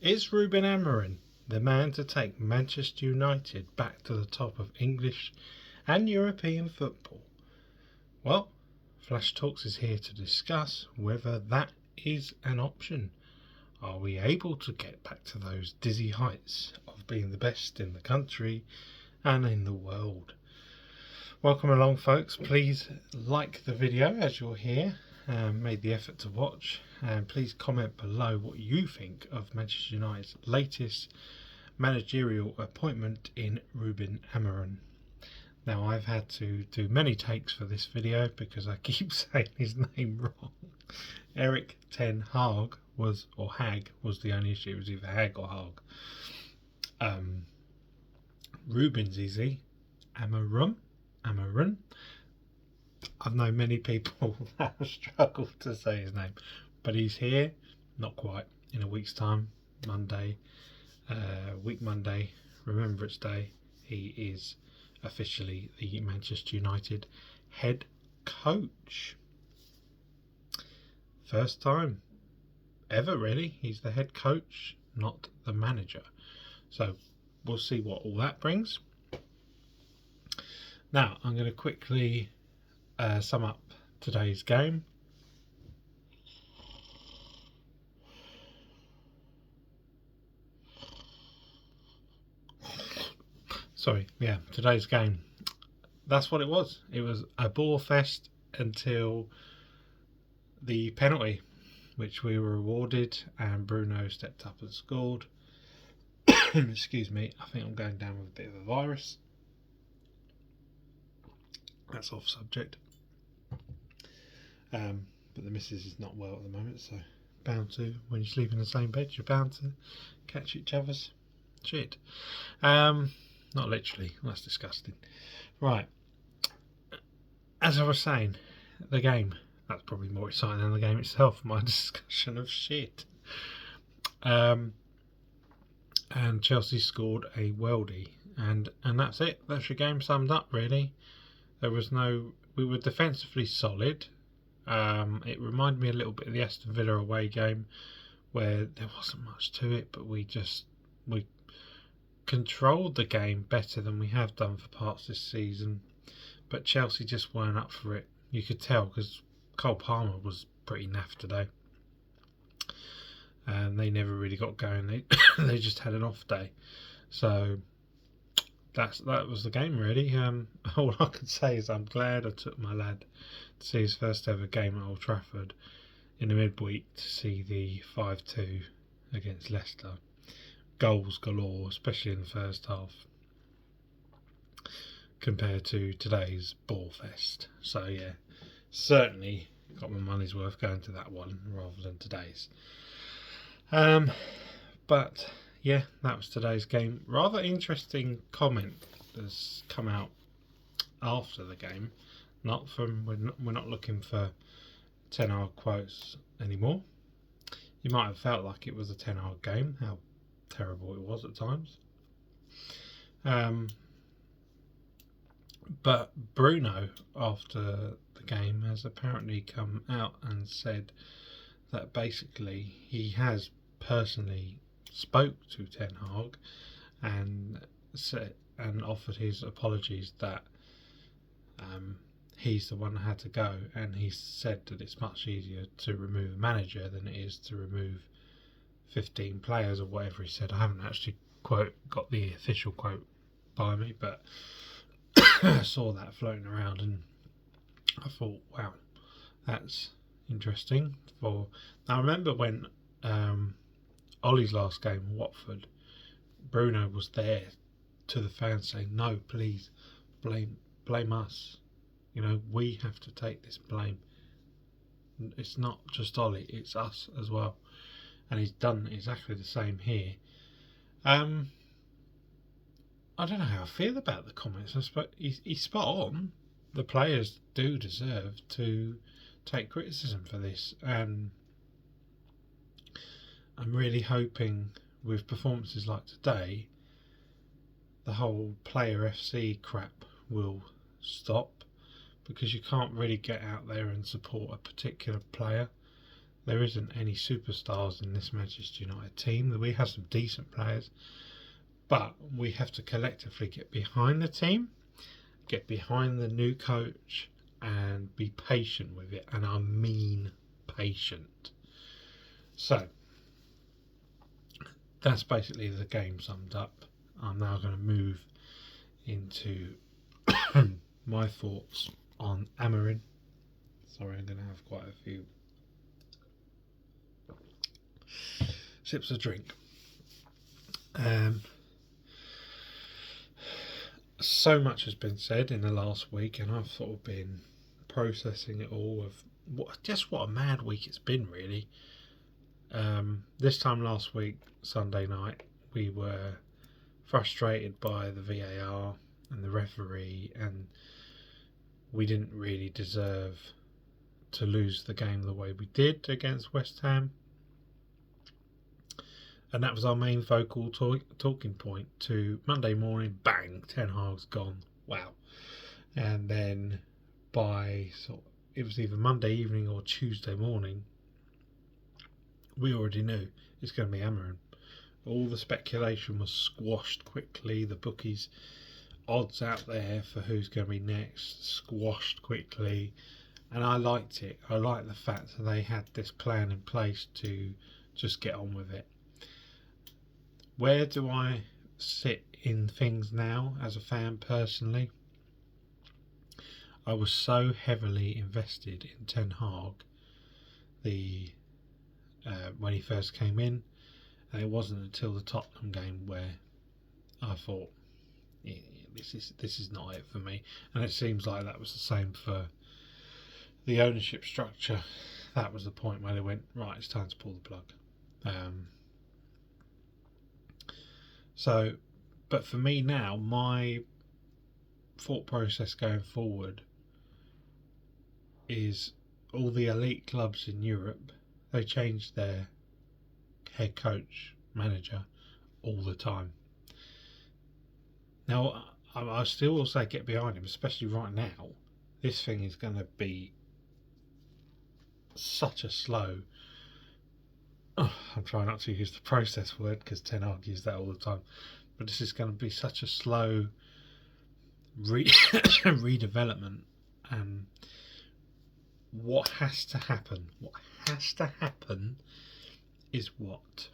Is Ruben Amorim the man to take Manchester United back to the top of English and European football? Well, Flashtalks is here to discuss whether that is an option. Are we able to get back to those dizzy heights of being the best in the country and in the world? Welcome along, folks. Please like the video as you're here and made the effort to watch, and please comment below what you think of Manchester United's latest managerial appointment in Ruben Amorim. Now, I've had to do many takes for this video because I keep saying his name wrong. Erik ten Hag was, or Hag was the only issue. It was either Hag or Hag. Ruben's easy. Amorim. I've known many people that have struggled to say his name, but he's here. Not quite. In a week's time, Monday, Remembrance Day, he is officially the Manchester United head coach. First time ever, really. He's the head coach, not the manager. So we'll see what all that brings. Now, I'm going to quickly sum up today's game. Today's game. That's what it was. It was a bore fest until the penalty, which we were awarded, and Bruno stepped up and scored. Excuse me, I think I'm going down with a bit of a virus. That's off subject. But the missus is not well at the moment, so bound to, when you sleep in the same bed, you're bound to catch each other's shit. Not literally, that's disgusting. Right, as I was saying, the game, that's probably more exciting than the game itself, my discussion of shit. And Chelsea scored a worldie, and that's it. That's your game summed up, really. There was no, we were defensively solid. It reminded me a little bit of the Aston Villa away game, where there wasn't much to it, but we controlled the game better than we have done for parts this season. But Chelsea just weren't up for it. You could tell, because Cole Palmer was pretty naff today. And they never really got going. They just had an off day. So that was the game, really. All I can say is I'm glad I took my lad to see his first ever game at Old Trafford in the midweek, to see the 5-2 against Leicester. Goals galore, especially in the first half, compared to today's ball fest. So yeah, certainly got my money's worth going to that one rather than today's. But yeah, that was today's game. Rather interesting comment has come out after the game. Not from, we're not looking for 10 Hag quotes anymore. You might have felt like it was a 10 Hag game, how terrible it was at times. But Bruno, after the game, has apparently come out and said that basically he has personally spoke to Ten Hag and offered his apologies that he's the one that had to go, and he said that it's much easier to remove a manager than it is to remove 15 players, or whatever he said. I haven't actually got the official quote by me, but I saw that floating around and I thought, wow, that's interesting. Now, I remember when Ollie's last game, Watford, Bruno was there to the fans saying, no, please, blame us. You know, we have to take this blame. It's not just Ollie, it's us as well. And he's done exactly the same here. I don't know how I feel about the comments. I suppose he's spot on. The players do deserve to take criticism for this, and I'm really hoping with performances like today, the whole player FC crap will stop, because you can't really get out there and support a particular player. there isn't any superstars in this Manchester United team. We have some decent players, but we have to collectively get behind the team, get behind the new coach, and be patient with it. And I mean patient. So that's basically the game summed up. I'm now going to move into my thoughts on Amorim. Sorry, I'm going to have quite a few sips of drink. So much has been said in the last week, and I've sort of been processing it all of what a mad week it's been, really. This time last week, Sunday night, we were frustrated by the VAR and the referee, and we didn't really deserve to lose the game the way we did against West Ham. And that was our main vocal talking point to Monday morning, bang, Ten Hag's gone. Wow. And then it was either Monday evening or Tuesday morning, we already knew it's going to be Amorim. All the speculation was squashed quickly. The bookies' odds out there for who's going to be next squashed quickly. And I liked it. I liked the fact that they had this plan in place to just get on with it. Where do I sit in things now as a fan personally? I was so heavily invested in Ten Hag when he first came in, and it wasn't until the Tottenham game where I thought, yeah, this is not it for me. And it seems like that was the same for the ownership structure. That was the point where they went, right, it's time to pull the plug. But for me now, my thought process going forward is all the elite clubs in Europe, they change their head coach, manager all the time. Now, I still will say get behind him, especially right now. This thing is going to be such a slow... I'm trying not to use the process word because Ten Hag uses that all the time. But this is going to be such a slow redevelopment. What has to happen? What has to happen is what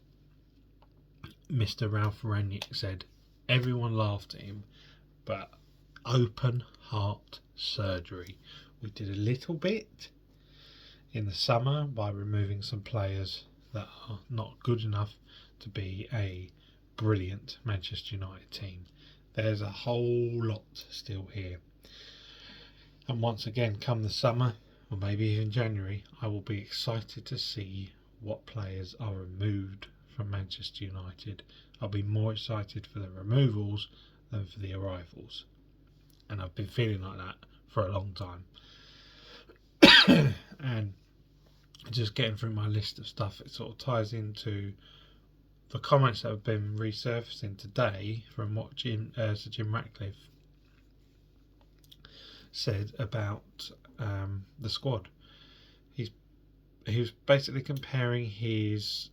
Mr. Ralph Rangnick said. Everyone laughed at him, but open heart surgery. We did a little bit in the summer by removing some players that are not good enough to be a brilliant Manchester United team. There's a whole lot still here. And once again, come the summer, or maybe even January, I will be excited to see what players are removed from Manchester United. I'll be more excited for the removals than for the arrivals. And I've been feeling like that for a long time. And just getting through my list of stuff, it sort of ties into the comments that have been resurfacing today from what Sir Jim Ratcliffe said about the squad. He was basically comparing his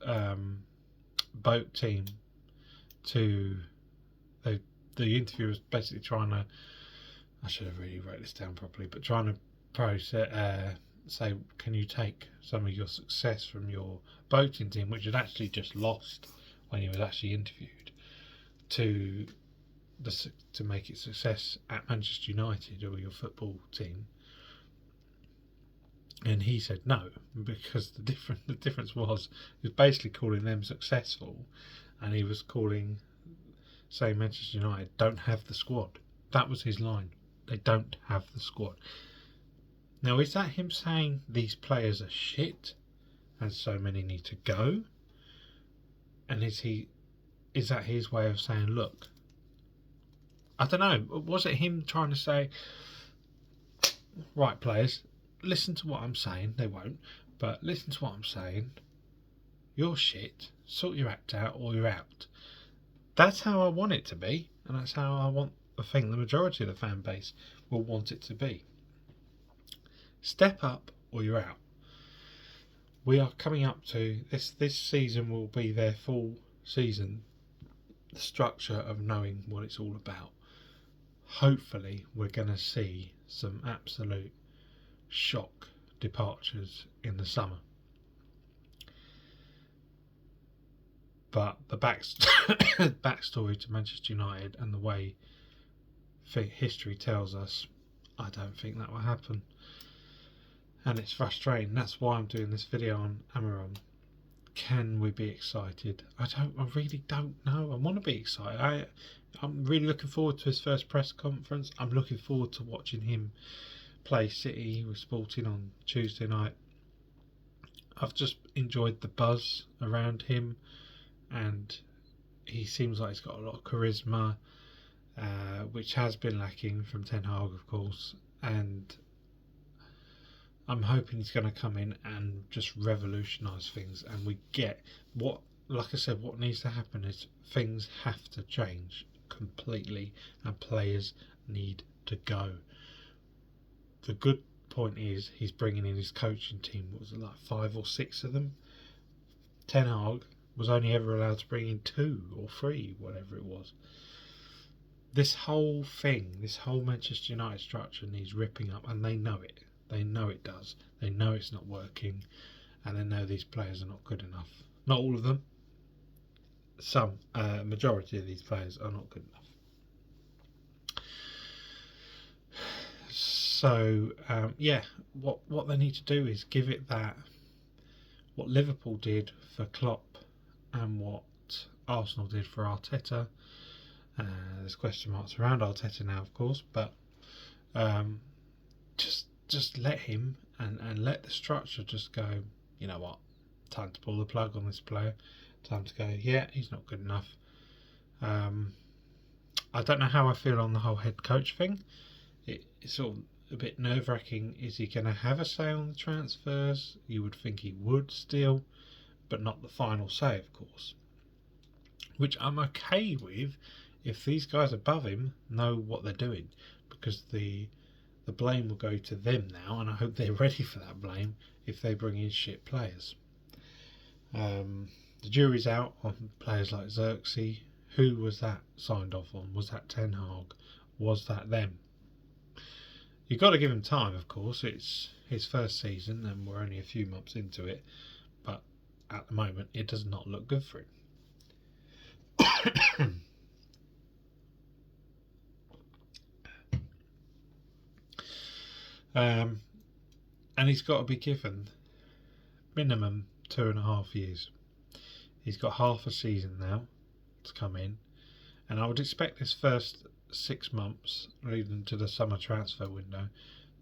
boat team to the interviewer was basically trying to, I should have really wrote this down properly, but trying to say, can you take some of your success from your boating team, which had actually just lost when he was actually interviewed, to make it success at Manchester United or your football team? And he said no, because the difference was he was basically calling them successful, and he was saying Manchester United don't have the squad. That was his line. They don't have the squad. Now, is that him saying these players are shit and so many need to go? And is that his way of saying, look, I don't know, was it him trying to say, right, players, listen to what I'm saying? They won't, but listen to what I'm saying. You're shit, sort your act out or you're out. That's how I want it to be, and that's how I think the majority of the fan base will want it to be. Step up or you're out. we are coming up to this season will be their full season, the structure of knowing what it's all about. Hopefully we're going to see some absolute shock departures in the summer, but the backstory to Manchester United and the way history tells us, I don't think that will happen, and it's frustrating. That's why I'm doing this video on Amaron. Can we be excited? I really don't know. I want to be excited. I'm really looking forward to his first press conference. I'm looking forward to watching him play City with Sporting on Tuesday night. I've just enjoyed the buzz around him, and he seems like he's got a lot of charisma, which has been lacking from Ten Hag, of course, and I'm hoping he's going to come in and just revolutionise things, and we get what, like I said, what needs to happen is things have to change completely and players need to go. The good point is he's bringing in his coaching team. What was it, like 5 or 6 of them? Ten Hag was only ever allowed to bring in 2 or 3, whatever it was. This whole thing, this whole Manchester United structure needs ripping up, and they know it. They know it does. They know it's not working, and they know these players are not good enough. Not all of them. Some, majority of these players are not good enough. So, yeah, what they need to do is give it that, what Liverpool did for Klopp and what Arsenal did for Arteta. There's question marks around Arteta now, of course, but just let him and let the structure just go, you know what, time to pull the plug on this player, time to go, yeah, he's not good enough. I don't know how I feel on the whole head coach thing. It's sort of a bit nerve-wracking. Is he going to have a say on the transfers? You would think he would still, but not the final say, of course, which I'm okay with if these guys above him know what they're doing, because the blame will go to them now, and I hope they're ready for that blame if they bring in shit players. The jury's out on players like Xerxes. Who was that signed off on? Was that Ten Hag? Was that them? You've got to give him time, of course. It's his first season and we're only a few months into it, but at the moment it does not look good for him. And he's got to be given minimum 2.5 years. He's got half a season now to come in, and I would expect this first 6 months leading to the summer transfer window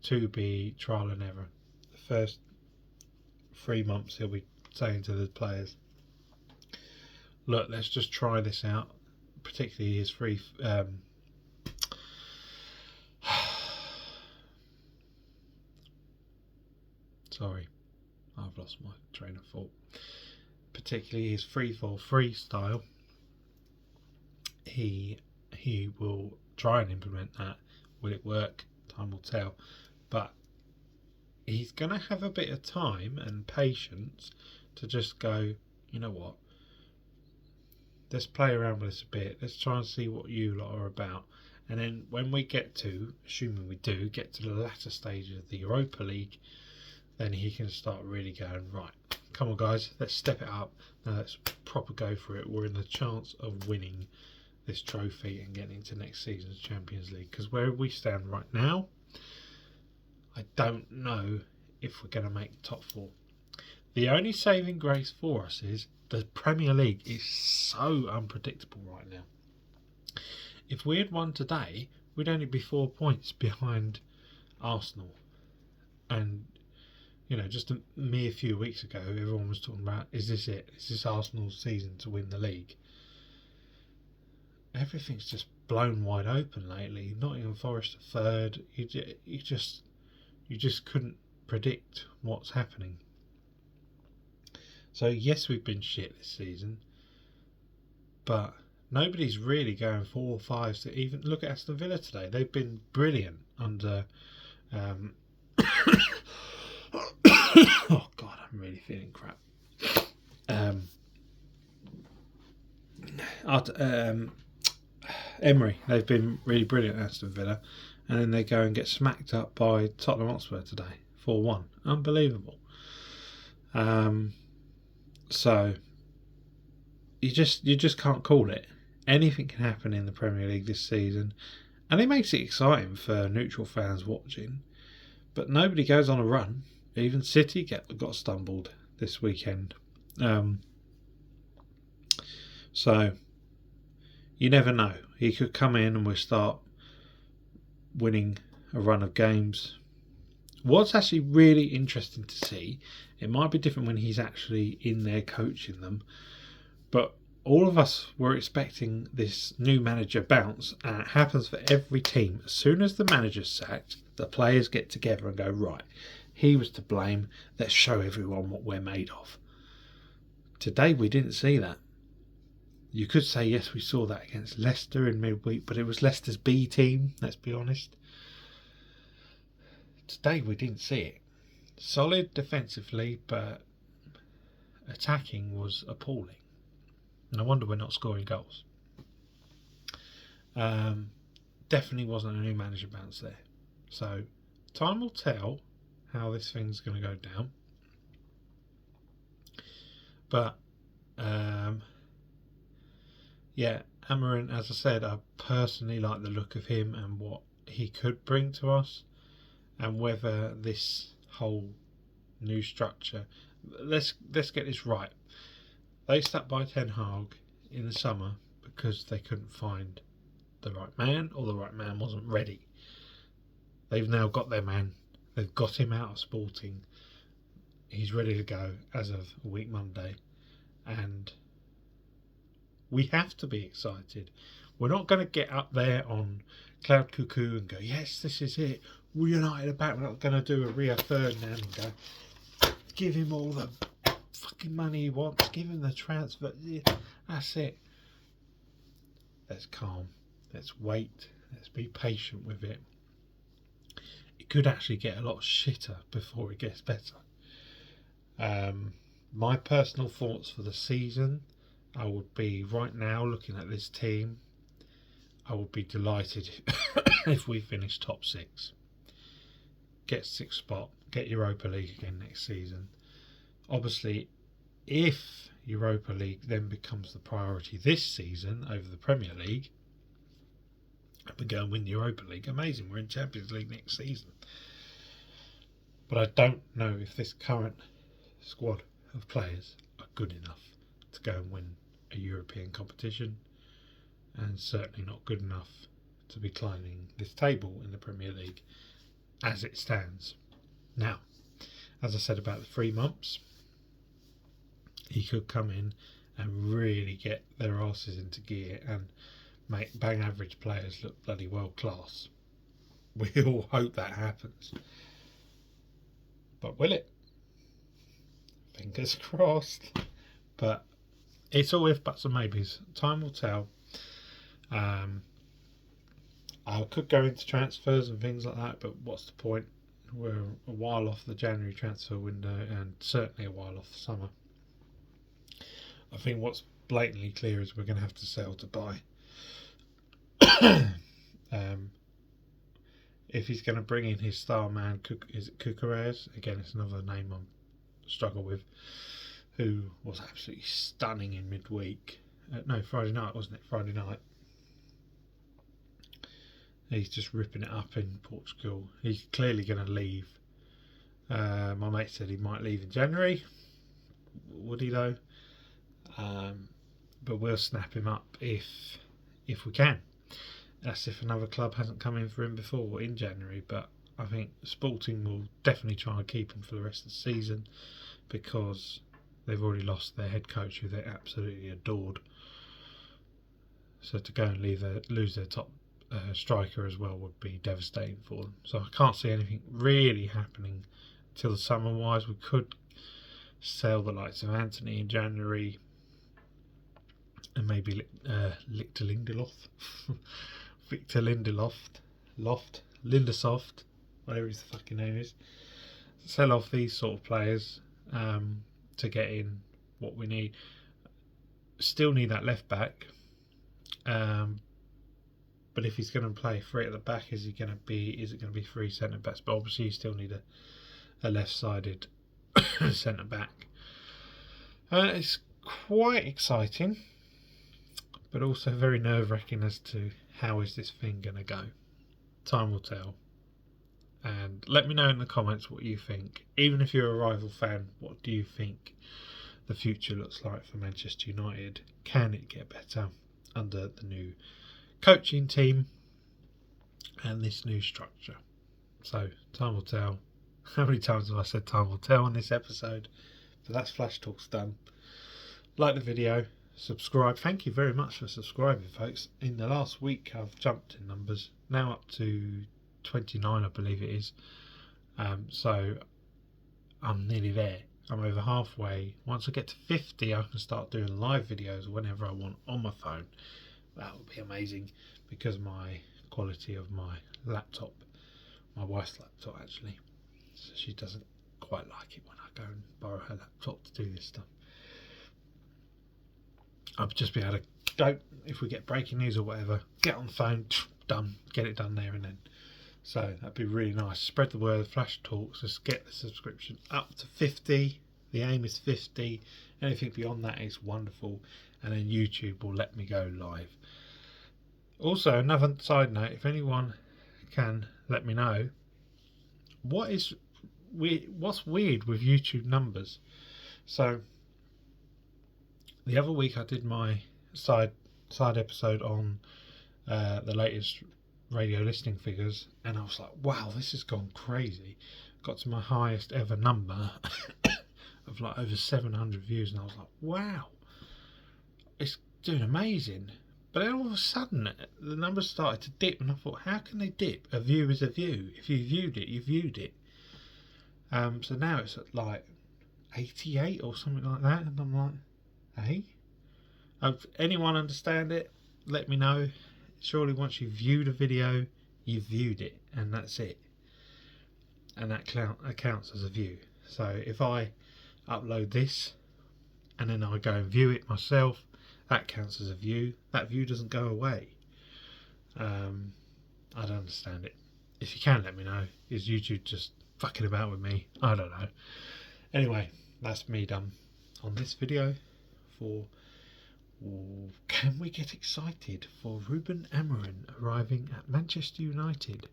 to be trial and error. The first 3 months he'll be saying to the players, look, let's just try this out, particularly his free sorry, I've lost my train of thought. Particularly his freefall freestyle. He will try and implement that. Will it work? Time will tell. But he's going to have a bit of time and patience to just go, you know what, let's play around with this a bit. Let's try and see what you lot are about. And then when we get to, assuming we do, get to the latter stages of the Europa League, then he can start really going, right, come on guys, let's step it up. Now let's proper go for it. We're in the chance of winning this trophy and getting into next season's Champions League. Because where we stand right now, I don't know if we're going to make the top 4. The only saving grace for us is the Premier League is so unpredictable right now. If we had won today, we'd only be 4 points behind Arsenal. And you know, just a mere few weeks ago, everyone was talking about, is this it? Is this Arsenal's season to win the league? Everything's just blown wide open lately. Nottingham Forest are third. You just couldn't predict what's happening. So yes, we've been shit this season, but nobody's really going 4 or 5 to even look at Aston Villa today. They've been brilliant under. Oh God, I'm really feeling crap. Emery, they've been really brilliant at Aston Villa, and then they go and get smacked up by Tottenham Hotspur today, 4-1. Unbelievable. So you just can't call it. Anything can happen in the Premier League this season, and it makes it exciting for neutral fans watching. But nobody goes on a run. Even City got stumbled this weekend. So you never know. He could come in and we'll start winning a run of games. What's actually really interesting to see, it might be different when he's actually in there coaching them, but all of us were expecting this new manager bounce, and it happens for every team. As soon as the manager's sacked, the players get together and go, right, he was to blame, let's show everyone what we're made of. Today we didn't see that. You could say, yes, we saw that against Leicester in midweek, but it was Leicester's B team, let's be honest. Today we didn't see it. Solid defensively, but attacking was appalling. No wonder we're not scoring goals. Definitely wasn't a new manager bounce there. So time will tell how this thing's going to go down. But yeah, Amarin, as I said, I personally like the look of him and what he could bring to us, and whether this whole new structure. Let's get this right. They stuck by Ten Hag in the summer because they couldn't find the right man, or the right man wasn't ready. They've now got their man. They've got him out of Sporting. He's ready to go as of a week Monday, and we have to be excited. We're not going to get up there on Cloud Cuckoo and go, yes, this is it. We're United are back. We're not going to do a Rio Ferdinand and go, give him all the fucking money he wants. Give him the transfer. Yeah, that's it. Let's calm. Let's wait. Let's be patient with it. It could actually get a lot shitter before it gets better. My personal thoughts for the season, I would be right now looking at this team, I would be delighted if we finish top 6. Get 6th spot, get Europa League again next season. Obviously, if Europa League then becomes the priority this season over the Premier League, and we go and win the Europa League, amazing, we're in Champions League next season. But I don't know if this current squad of players are good enough to go and win a European competition, and certainly not good enough to be climbing this table in the Premier League as it stands. Now, as I said about the 3 months, he could come in and really get their asses into gear and make bang average players look bloody world class. We all hope that happens. But will it? Fingers crossed. But it's all if buts and maybes. Time will tell. I could go into transfers and things like that, but what's the point? We're a while off the January transfer window, and certainly a while off the summer. I think what's blatantly clear is we're going to have to sell to buy. If he's going to bring in his star man, is it Cucurella? Again, it's another name I struggle with, who was absolutely stunning in midweek. Friday night, wasn't it? Friday night. He's just ripping it up in Portugal. He's clearly going to leave. My mate said he might leave in January. Would he though? But we'll snap him up if we can. That's if another club hasn't come in for him before in January. But I think Sporting will definitely try and keep him for the rest of the season, because they've already lost their head coach, who they absolutely adored. So to go and lose their top striker as well would be devastating for them. So I can't see anything really happening till the summer wise. We could sell the likes of Anthony in January, and maybe Victor Lindelof, whatever his fucking name is. Sell off these sort of players to get in what we need. Still need that left back, but if he's going to play three at the back, is it going to be three centre backs? But obviously you still need a left-sided centre back. It's quite exciting, but also very nerve-wracking as to how is this thing going to go. Time will tell. And let me know in the comments what you think. Even if you're a rival fan, what do you think the future looks like for Manchester United? Can it get better under the new coaching team and this new structure? So time will tell. How many times have I said time will tell in this episode? But that's Flash Talks done. Like the video, subscribe. Thank you very much for subscribing, folks. In the last week I've jumped in numbers, now up to 29 I believe it is. So I'm nearly there. I'm over halfway. Once I get to 50 I can start doing live videos whenever I want on my phone. That would be amazing, because my quality of my laptop, my wife's laptop actually, so she doesn't quite like it when I go and borrow her laptop to do this stuff. I'll just be able to go, if we get breaking news or whatever, get on the phone, done, get it done there and then. So that'd be really nice. Spread the word, Flash Talks. Just get the subscription up to 50. The aim is 50. Anything beyond that is wonderful. And then YouTube will let me go live. Also, another side note, if anyone can let me know, what's weird with YouTube numbers. So the other week I did my side episode on the latest radio listening figures, and I was like, wow, this has gone crazy. Got to my highest ever number of like over 700 views, and I was like, wow, it's doing amazing. But then all of a sudden the numbers started to dip, and I thought, how can they dip? A view is a view. If you viewed it, you viewed it. So now it's at like 88 or something like that, and I'm like, hey, anyone understand it? Let me know. Surely once you viewed a video, you've viewed it, and that's it, and that counts as a view. So if I upload this and then I go and view it myself, that counts as a view. That view doesn't go away. I don't understand it. If you can, let me know. Is YouTube just fucking about with me? I don't know. Anyway, that's me done on this video for can we get excited for Ruben arriving at Manchester United?